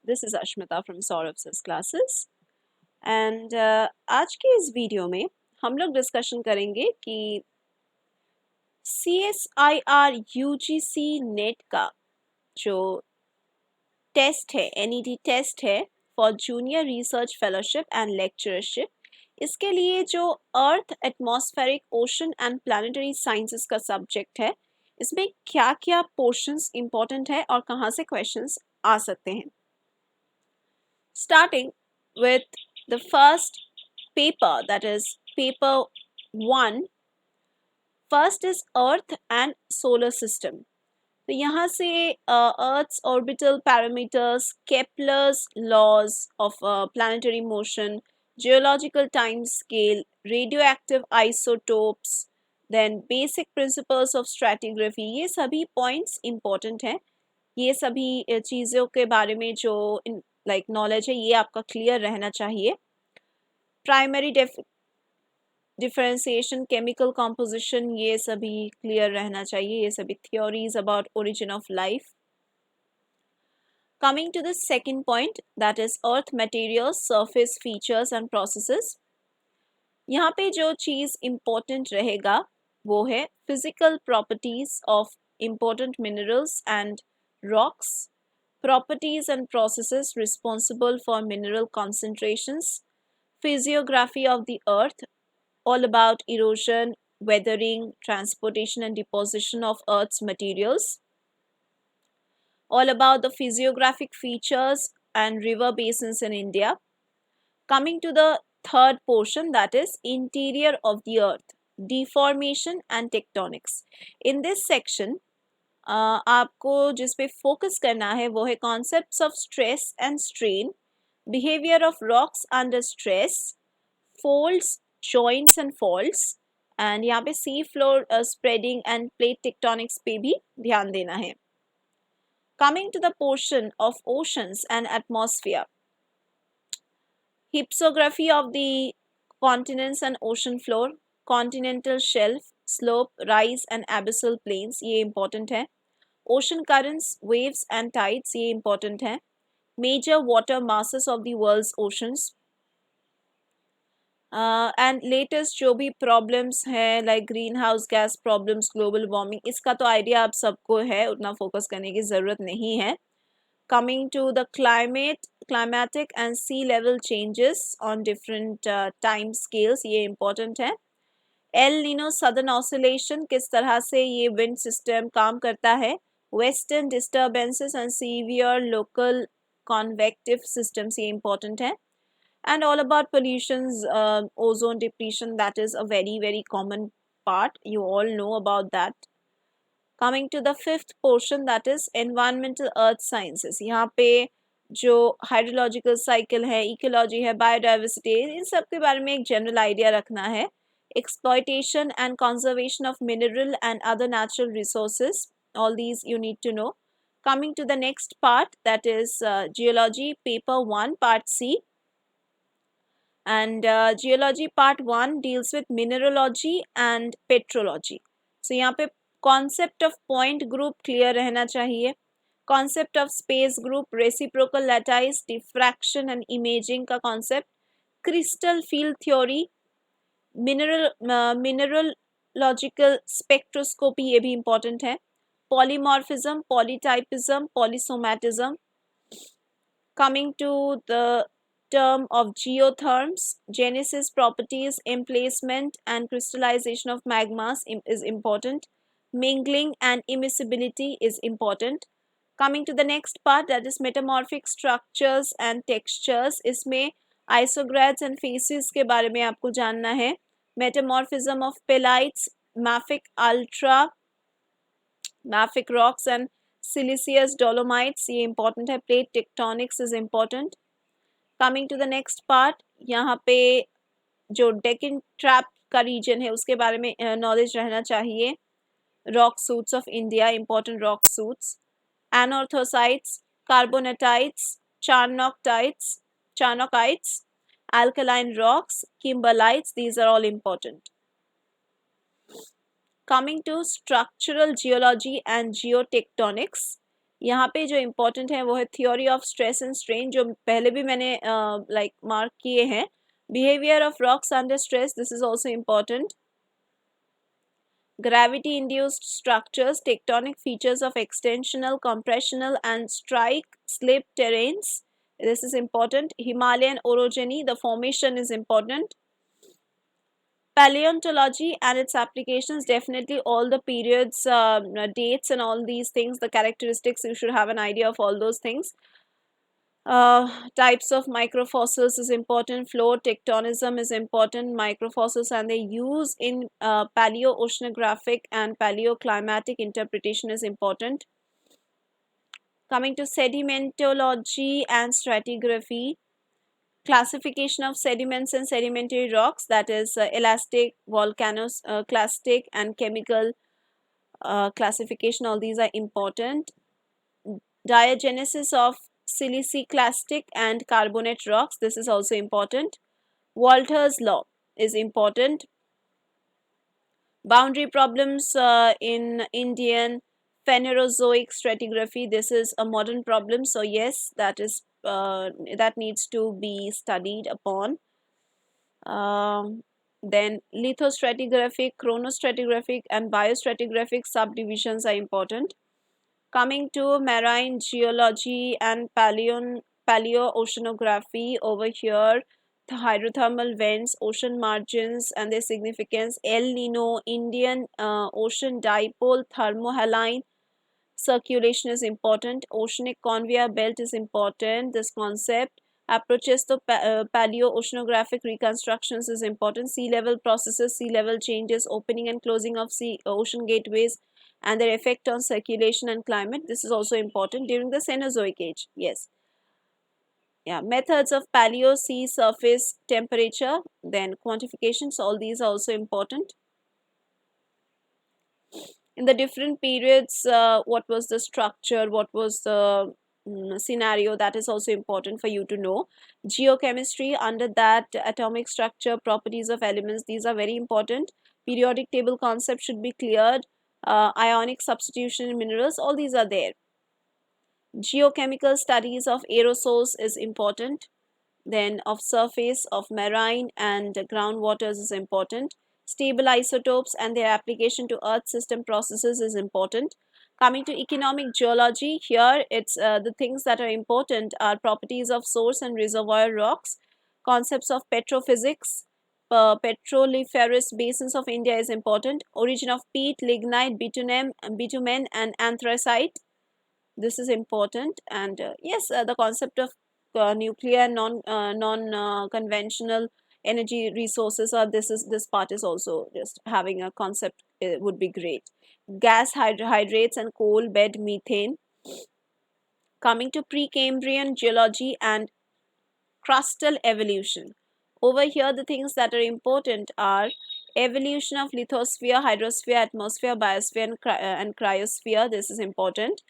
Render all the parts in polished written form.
This is Ashmita from Saurabh's classes and आज के इस वीडियो में हम लोग डिस्कशन करेंगे कि CSIR UGC नेट का जो टेस्ट है NET टेस्ट है for junior research fellowship and lectureship, इसके लिए जो earth atmospheric ocean and planetary sciences का सब्जेक्ट है, इसमें क्या क्या पोर्शंस इंपॉर्टेंट है और कहाँ से क्वेश्चंस आ सकते हैं. Starting with the first paper, that is paper 1. First is Earth and Solar System. तो यहाँ से Earth's orbital parameters, Kepler's laws of planetary motion, geological time scale, radioactive isotopes, then basic principles of stratigraphy, ये सभी points important हैं. ये सभी चीज़ों के बारे में जो नॉलेज है ये आपका क्लियर रहना चाहिए. प्राइमरी डिफरेंशिएशन, केमिकल कॉम्पोजिशन, ये सभी क्लियर रहना चाहिए. ये सभी theories about origin of life. Coming to the second point, that is earth materials, surface features and processes. यहाँ पे जो चीज़ इम्पोर्टेंट रहेगा वो है physical properties of important minerals and rocks, properties and processes responsible for mineral concentrations, physiography of the earth, all about erosion, weathering, transportation and deposition of earth's materials, all about the physiographic features and river basins in India. Coming to the third portion, that is interior of the earth, deformation and tectonics. In this section, आपको जिस पे focus करना है वो है concepts of stress and strain, behaviour of rocks under stress, folds, joints and faults, and यहाँ पे sea floor spreading and plate tectonics पे भी ध्यान देना है. Coming to the portion of oceans and atmosphere, hypsography of the continents and ocean floor, continental shelf, slope, rise and abyssal plains, ये important है. Ocean currents, waves and tides, ये important है. Major water masses of the world's oceans, and latest जो भी problems हैं like green house gas problems, global warming, इसका तो idea आप सबको है, उतना फोकस करने की ज़रूरत नहीं है. Coming to the climatic and sea level changes on different time scales, ये इंपॉर्टेंट है. एल नीनो सदर्न ऑसिलेशन, किस तरह से ये विंड सिस्टम काम करता है. Western disturbances and severe local convective systems, ये इंपॉर्टेंट है. And all about pollutions, ozone depletion, that is a very common part, you all know about that. Coming to the fifth portion, that is environmental earth sciences. यहाँ पे जो hydrological cycle है, ecology है, biodiversity, इन सब के बारे में एक general idea रखना है. Exploitation and conservation of mineral and other natural resources, all these you need to know. Coming to the next part, that is geology, paper 1, part C. And geology part 1 deals with mineralogy and petrology. So यहाँ पे concept of point group clear रहना चाहिए. Concept of space group, reciprocal lattice, diffraction and imaging का concept, crystal field theory, mineralogical spectroscopy, ये भी important है. Polymorphism, polytypism, polysomatism. Coming to the term of geotherms, genesis, properties, emplacement and crystallization of magmas is important. Mingling and immiscibility is important. Coming to the next part, that is metamorphic structures and textures. इसमें isogrades and facies के बारे में आपको जानना है. Metamorphism of pelites, mafic rocks and siliceous dolomites, ये important है. Plate tectonics is important. Coming to the next part, यहाँ पे जो डेक्कन ट्रैप का रीजन है उसके बारे में नॉलेज रहना चाहिए. Rock suites of India, important rock suites, anorthosites, carbonatites, charnockites, alkaline rocks, kimberlites, these are all important. Coming to structural geology and geotectonics, यहाँ पे जो इम्पोर्टेंट है वो है theory of stress and strain, जो पहले भी मैंने लाइक मार्क किए हैं. Behaviour of rocks under stress, this is also important. Gravity induced structures, tectonic features of extensional, compressional, and strike slip terrains. This is important. Himalayan orogeny, the formation is important. Paleontology and its applications, definitely all the periods, dates, and all these things, the characteristics, you should have an idea of all those things. Types of microfossils is important. Floor tectonism is important. Microfossils and their use in paleoceanographic and paleoclimatic interpretation is important. Coming to sedimentology and stratigraphy, classification of sediments and sedimentary rocks, that is elastic, volcanoclastic, and chemical classification, all these are important. Diagenesis of siliciclastic and carbonate rocks, this is also important. Walter's law is important. Boundary problems in Indian Phanerozoic stratigraphy, this is a modern problem, so yes, that needs to be studied upon. Then lithostratigraphic, chronostratigraphic, and biostratigraphic subdivisions are important. Coming to marine geology and paleoceanography, over here, the hydrothermal vents, ocean margins and their significance, El Nino, Indian Ocean Dipole Thermohaline circulation is important. Oceanic conveyor belt is important. This concept. Approaches to paleoceanographic reconstructions is important. Sea level processes, sea level changes, opening and closing of ocean gateways, and their effect on circulation and climate. This is also important during the Cenozoic age. Yes. Yeah. Methods of paleo sea surface temperature, then quantifications, all these are also important. In the different periods, what was the structure, what was the scenario, that is also important for you to know. Geochemistry, under that atomic structure, properties of elements, these are very important. Periodic table concept should be cleared. Ionic substitution in minerals, all these are there. Geochemical studies of aerosols is important. Then of surface, of marine and groundwaters is important. Stable isotopes and their application to earth system processes is important. Coming to economic geology, here it's the things that are important are properties of source and reservoir rocks, concepts of petrophysics, petroliferous basins of India is important, origin of peat, lignite, bitumen and anthracite, this is important. And yes, the concept of nuclear non conventional energy resources, or this part is also just having a concept would be great. Gas hydrates and coal bed methane. Coming to Precambrian geology and crustal evolution, over here the things that are important are evolution of lithosphere, hydrosphere, atmosphere, biosphere and cryosphere, this is important.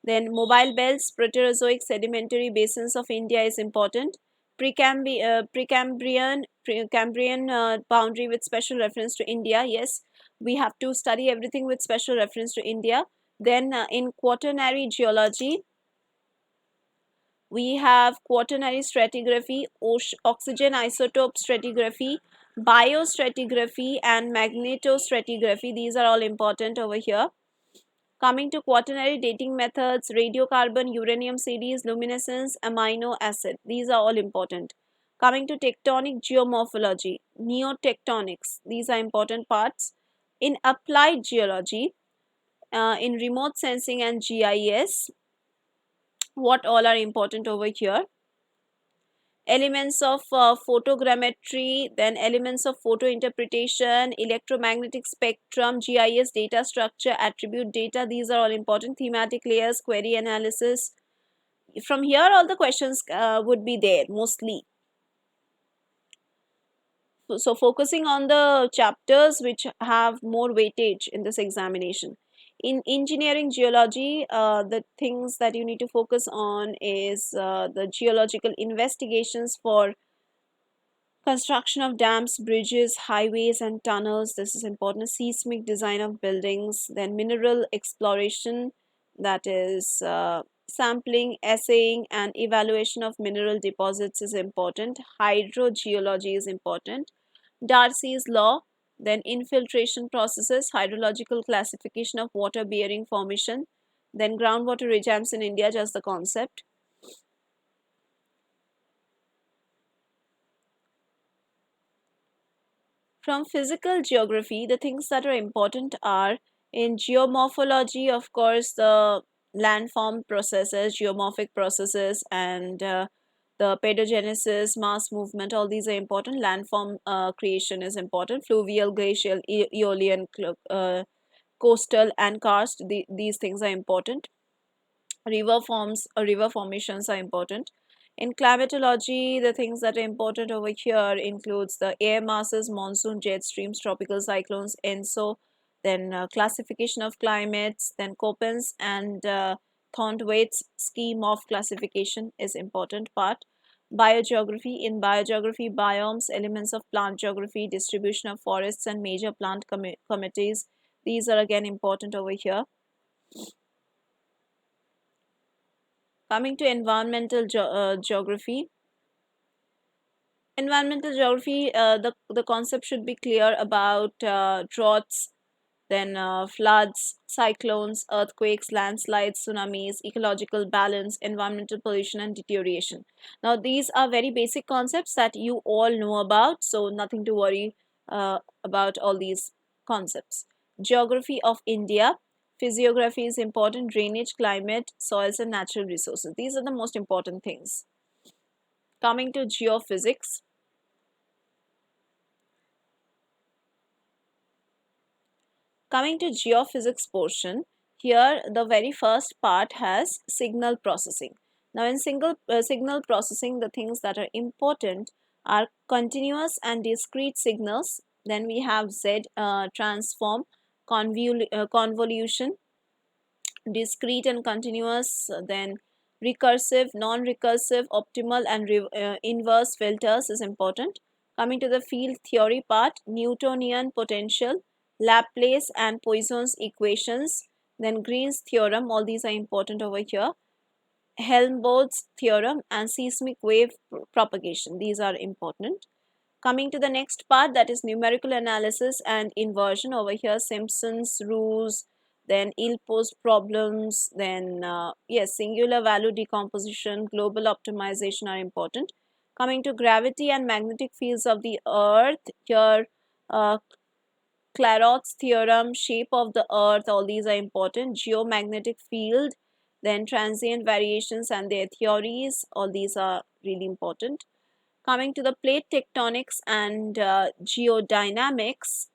Then mobile belts, Proterozoic sedimentary basins of India is important. Precambrian boundary with special reference to India. Yes, we have to study everything with special reference to India. Then in quaternary geology, we have quaternary stratigraphy, oxygen isotope stratigraphy, biostratigraphy, and magnetostratigraphy. These are all important over here. Coming to quaternary dating methods, radiocarbon, uranium series, luminescence, amino acid. These are all important. Coming to tectonic geomorphology, neotectonics. These are important parts. In applied geology, in remote sensing and GIS, what all are important over here? Elements of photogrammetry, then elements of photo interpretation, electromagnetic spectrum, GIS data structure, attribute data, these are all important. Thematic layers, query analysis. From here all the questions would be there mostly. So focusing on the chapters which have more weightage in this examination. In engineering geology, the things that you need to focus on is the geological investigations for construction of dams, bridges, highways and tunnels, this is important. Seismic design of buildings, then mineral exploration, that is sampling, assaying, and evaluation of mineral deposits is important. Hydrogeology is important. Darcy's law, then infiltration processes, hydrological classification of water bearing formation, then groundwater regimes in India, just the concept. From physical geography, the things that are important are in geomorphology, of course, the landform processes, geomorphic processes, and the pedogenesis, mass movement, all these are important. Landform creation is important. Fluvial, glacial, aeolian, coastal, and karst, these things are important. River formations are important. In climatology, the things that are important over here includes the air masses, monsoon, jet streams, tropical cyclones, ENSO, then classification of climates, then Köppen's and Thorndwaite's scheme of classification is important part. Biogeography, in biogeography, biomes, elements of plant geography, distribution of forests and major plant committees, these are again important over here. Coming to geography. Environmental geography, the concept should be clear about droughts, then floods, cyclones, earthquakes, landslides, tsunamis, ecological balance, environmental pollution, and deterioration. Now, these are very basic concepts that you all know about, so nothing to worry about all these concepts. Geography of India. Physiography is important, drainage, climate, soils, and natural resources. These are the most important things. Coming to geophysics. Coming to geophysics portion, here the very first part has signal processing. Now in signal processing, the things that are important are continuous and discrete signals. Then we have Z transform, convolution, discrete and continuous, then recursive, non-recursive, optimal, and inverse filters is important. Coming to the field theory part, Newtonian potential, Laplace and Poisson's equations, then Green's theorem, all these are important over here. Helmholtz's theorem and seismic wave propagation, these are important. Coming to the next part, that is numerical analysis and inversion. Over here, Simpson's rules, then ill-posed problems, then yes, singular value decomposition, global optimization are important. Coming to gravity and magnetic fields of the earth, here Clairaut's theorem, shape of the earth, all these are important. Geomagnetic field, then transient variations and their theories, all these are really important. Coming to the plate tectonics and geodynamics.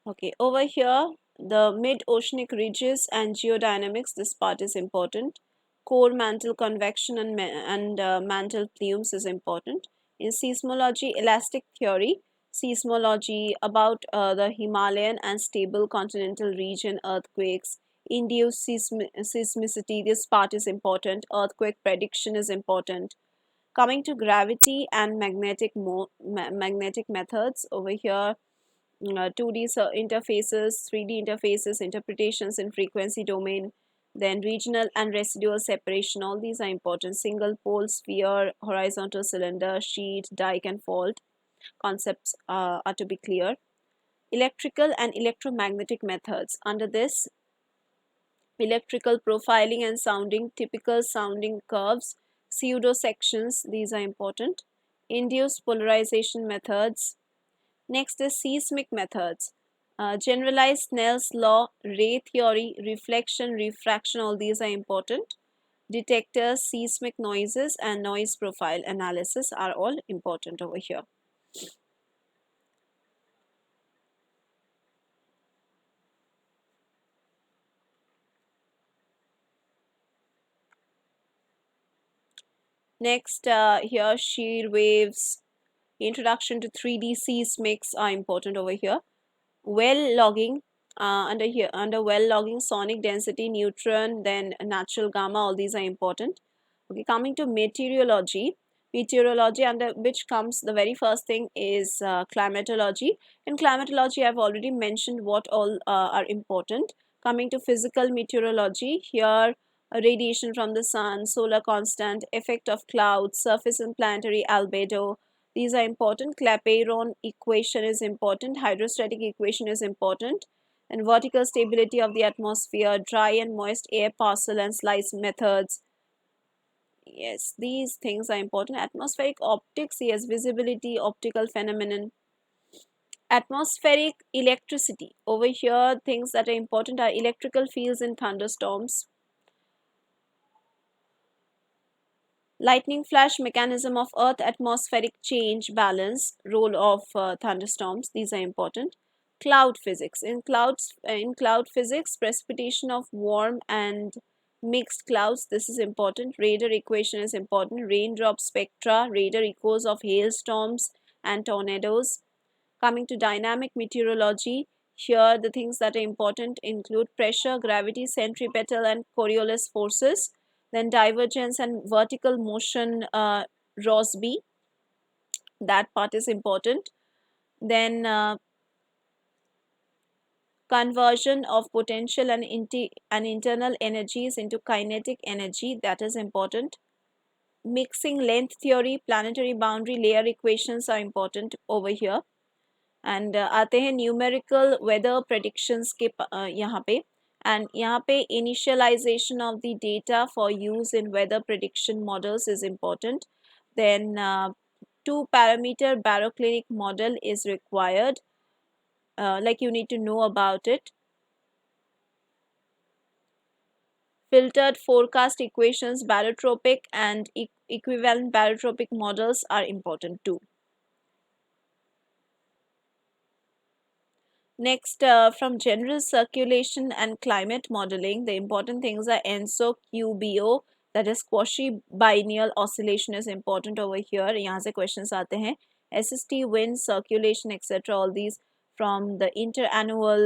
Okay, over here, the mid-oceanic ridges and geodynamics, this part is important. Core mantle convection and mantle plumes is important. In seismology, elastic theory, seismology about the Himalayan and stable continental region earthquakes, induced seismicity, this part is important. Earthquake prediction is important. Coming to gravity and magnetic methods, over here 2D interfaces, 3D interfaces, interpretations in frequency domain, then regional and residual separation, all these are important. Single pole, sphere, horizontal cylinder, sheet, dike, and fault concepts are to be clear. Electrical and electromagnetic methods. Under this, electrical profiling and sounding, typical sounding curves, pseudo sections, these are important. Induced polarization methods. Next is seismic methods. Generalized Snell's law, ray theory, reflection, refraction, all these are important. Detectors, seismic noises, and noise profile analysis are all important over here. Next, here shear waves, introduction to 3D seismics are important over here. Well logging, under well logging, sonic density, neutron, then natural gamma, all these are important. Okay, coming to meteorology, Meteorology, under which comes the very first thing is climatology. In climatology, I've already mentioned what all are important. Coming to physical meteorology, here radiation from the sun, solar constant, effect of clouds, surface and planetary albedo. These are important. Clapeyron equation is important. Hydrostatic equation is important. And vertical stability of the atmosphere, dry and moist air parcel and slice methods. Yes, these things are important. Atmospheric optics, yes, visibility, optical phenomenon. Atmospheric electricity. Over here, things that are important are electrical fields in thunderstorms. Lightning flash mechanism of Earth atmospheric change balance, role of thunderstorms. These are important. Cloud physics. In cloud physics, precipitation of warm and mixed clouds. This is important. Radar equation is important. Raindrop spectra, radar echoes of hailstorms and tornadoes. Coming to dynamic meteorology, here the things that are important include pressure, gravity, centripetal and Coriolis forces. Then divergence and vertical motion, Rossby, that part is important. Then conversion of potential and internal energies into kinetic energy, that is important. Mixing length theory, planetary boundary layer equations are important over here. And आते हैं numerical weather predictions के यहाँ पे and यहाँ पे initialization of the data for use in weather prediction models is important then 2 parameter baroclinic model is required, like you need to know about it. Filtered forecast equations, barotropic and equivalent barotropic models are important too. Next, from general circulation and climate modeling, the important things are ENSO, QBO, that is quasi-biennial oscillation is important over here. यहाँ से questions आते हैं. SST, wind, circulation, etc. All these from the interannual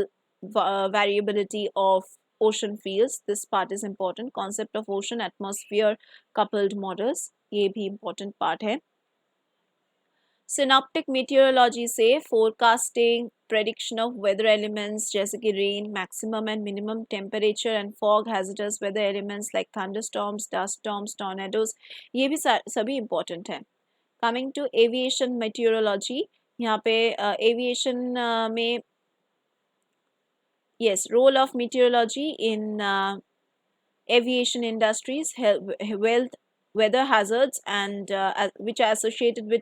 variability of ocean fields. This part is important. Concept of ocean atmosphere coupled models. ये भी important part है. Synoptic meteorology से forecasting prediction of weather elements जैसे कि rain maximum and minimum temperature and fog hazardous weather elements like thunderstorms dust storms tornadoes, ये भी सभी important है. कमिंग टू एविएशन मीटियोरोलॉजी, यहाँ पे एविएशन में yes, role of meteorology in aviation industries, wealth, weather hazards and which are associated with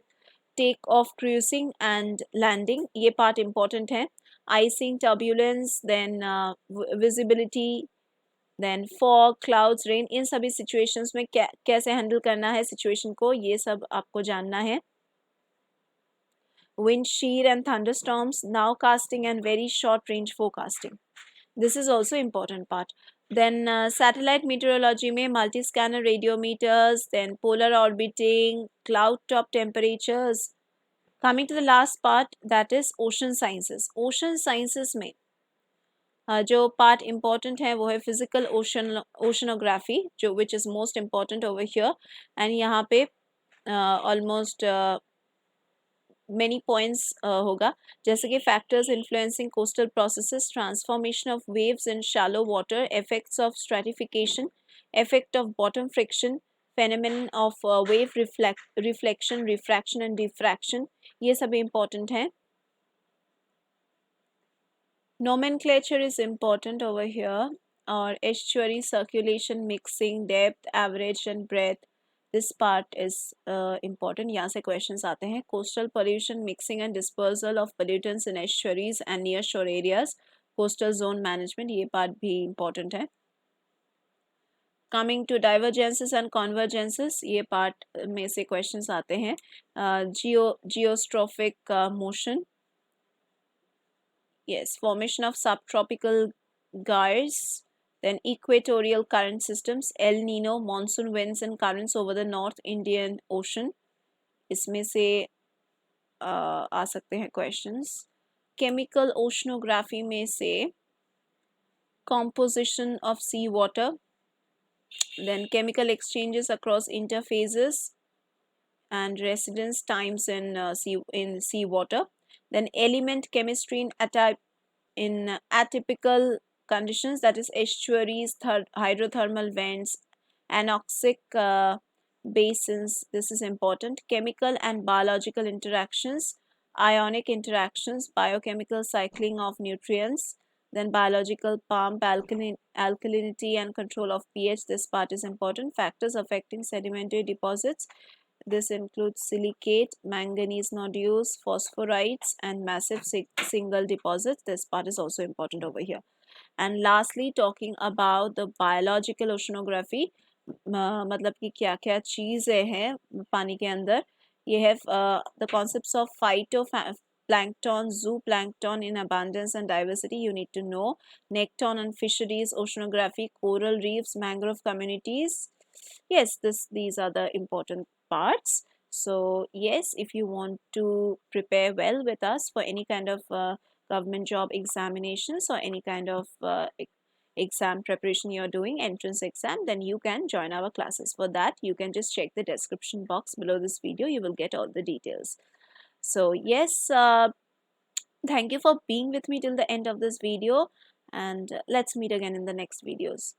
take off, cruising and landing. ये part important है. Icing, turbulence, then visibility, then fog, clouds, rain, इन सभी situations में कैसे handle करना है situation को, ये सब आपको जानना है. Wind shear and thunderstorms, nowcasting and very short range forecasting. This is also important part. Then satellite meteorology में multi-scanner radiometers, then polar orbiting, cloud top temperatures. Coming to the last part, that is ocean sciences. Ocean sciences में जो part important है वो है physical oceanography, जो which is most important over here. And यहाँ पे almost many points होगा, जैसे कि factors influencing coastal processes, transformation of waves in shallow water, effects of stratification, effect of bottom friction, phenomenon of wave reflection, refraction and diffraction, ये सभी important हैं. Nomenclature is important over here, और estuary circulation, mixing, depth, average and breadth. This part is important. यहाँ से questions आते हैं. Coastal pollution, mixing and dispersal of pollutants in estuaries and near shore areas. Coastal zone management, ये part भी important है. Coming to divergences and convergences, ये part में से questions आते हैं. Geostrophic motion. Yes, formation of subtropical gyres. Then equatorial current systems, El Nino, monsoon winds and currents over the North Indian Ocean. इसमें से आ सकते हैं questions. Chemical oceanography में से composition of sea water. Then chemical exchanges across interphases. and residence times in seawater. Then element chemistry in atypical conditions, that is estuaries, hydrothermal vents, anoxic basins. This is important. Chemical and biological interactions, ionic interactions, biochemical cycling of nutrients, then biological pump, alkalinity and control of pH. This part is important. Factors affecting sedimentary deposits. This includes silicate, manganese nodules, phosphorites, and massive single deposits. This part is also important over here. And lastly, talking about the biological oceanography, मतलब कि क्या क्या चीज़ें हैं पानी के अंदर. ये है the concepts of phytoplankton, zooplankton in abundance and diversity. You need to know nekton and fisheries, oceanography, coral reefs, mangrove communities. Yes, these are the important parts. So yes, if you want to prepare well with us for any kind of government job examinations or any kind of exam preparation you're doing, entrance exam, then you can join our classes. For that, you can just check the description box below this video. You will get all the details. So yes, thank you for being with me till the end of this video, and let's meet again in the next videos.